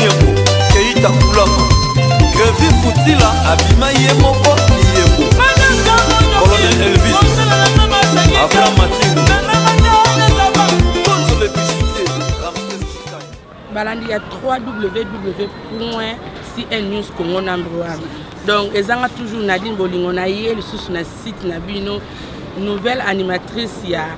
Yemo, Keita Kulama, Grevi Futila, Abima Yemo, Yemo, Colonel Elvis, Abraham Matingo, tous les bijoutiers, Ramsès Chikane. Balandi, il y a www.cnnews.congo #1. Donc, ils ont toujours Nadine Bolingo, na yé, le sous na site Nabino, nouvelle animatrice, il y a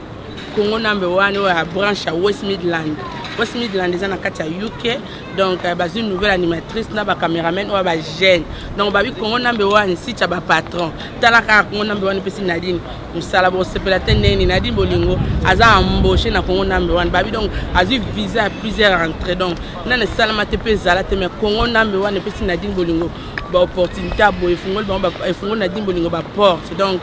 Congo #1 à branche à West Midland. West Midland est en UK, donc une nouvelle animatrice, na ba caméraman ou ba jeune. Donc ba Congo #1 si tu ba patron. Talaka Congo #1 pesi Nadine. Musala bo sepela teneni Nadine Bolingo aza embauché na Congo #1. Ba donc azu visa à plusieurs entrées. Donc na ne salama te pe zala te mais Congo #1 pesi Nadine Bolingo ba opportunité bo efungol Nadine Bolingo ba porte. Donc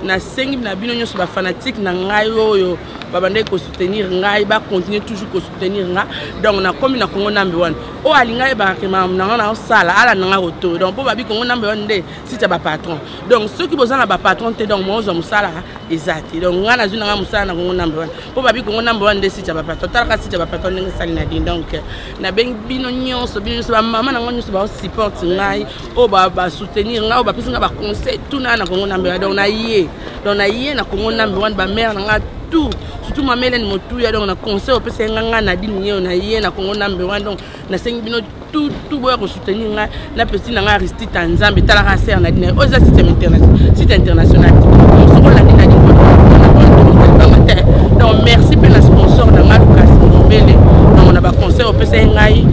na sengi na bino nyoso ba fanatique na ngai oyo babande ko soutenir ngai ba continuer toujours ko soutenir nga donc na komi na Congo #1 o alinga ba kema na sala ala na roto donc po babi Congo #1 nde si ta ba patron donc ceux qui besoin na ba patron te donc mo zo musala ezati donc nga na zuna nga musala na Congo #1 po babi Congo #1 nde si ta ba patron tala ka si ta ba patron nge sali na din donc na ben bino nyonso ba mama na nyonso ba support ngai o ba soutenir nga o ba pisa nga ba conseil tout na Congo #1 donc na yé na Congo #1 ba mère na tout surtout ma mère motu ya donc na conseil au pesa nga na dini na yé na Congo #1 donc na sengi bino tout boya ko soutenir nga na petit na nga Aristide Nzambe tala ka ser na dini oza site international soko na dini donc merci pour la sponsor na nga Lucas Ndombele donc na ba conseil au pesa ngai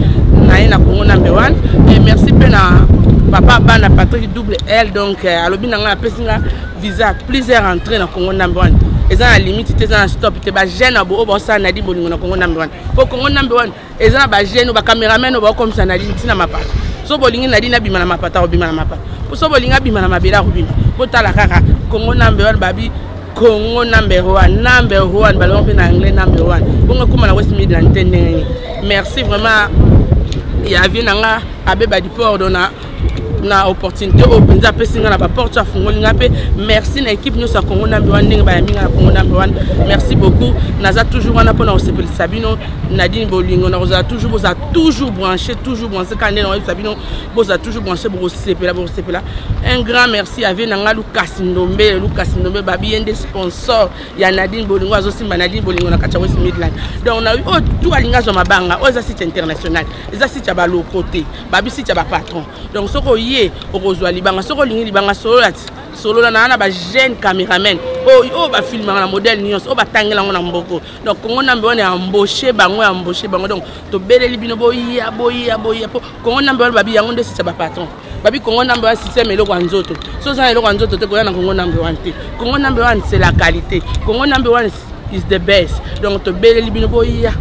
na Congo #1 et merci pour na papa bana Patrick double L donc alobi na nga pesa nga visa plusieurs entrées na Congo #1 ils ont la limite ils ont stop ils ba jeune abo ba ça na di bolingo na Congo #1 pour Congo #1 ils ont ba jeune ba cameraman ba comme ça na di tina mapata so bolingi na di na bima na mapata o bima na mapata pour so bolinga bima na mabela ko bima pour tala kaka Congo #1 babi Congo #1 balon pe na anglais #1 bongo kuma na West Midland tendeni merci vraiment il y avait nanga abeba di port dona na opportunité au penza pesinga na ba porte afungoli ngape merci na équipe nous sa Congo #1 ndenge ba yaminga na Congo #1 merci beaucoup naza toujours wana pona osepeli Sabino Nadine Bolingo na roza toujours branché quand on Sabino boza toujours branché pour sepela un grand merci à Venanga Lucas Ndombe babi ende sponsor ya Nadine Bolingo azosimba Nadine Bolingo na kacha West Midland donc on a eu tout alinga zo mabanga oza site international eza site ba lo côté babi site ba patron donc soko au libanga soko lingi libanga solo na ba jeune cameraman o ba filmer na modèle nyos o ba tangela ngona mboko donc Congo #1 embauché bango donc to beleli bino boya po Congo #1 babi yango nde sita ba patron babi Congo #1 système eloko nzoto so ça eloko nzoto te ko na Congo #1 te Congo #1 c'est la qualité Congo #1 is the best donc to beleli bino boya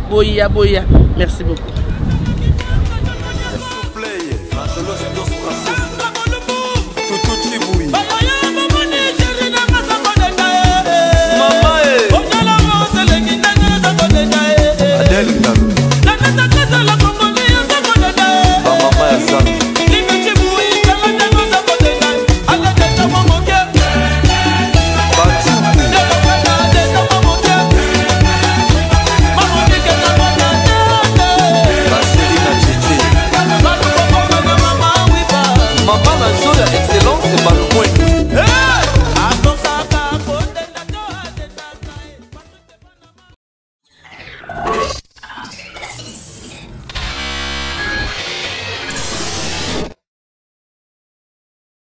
merci beaucoup.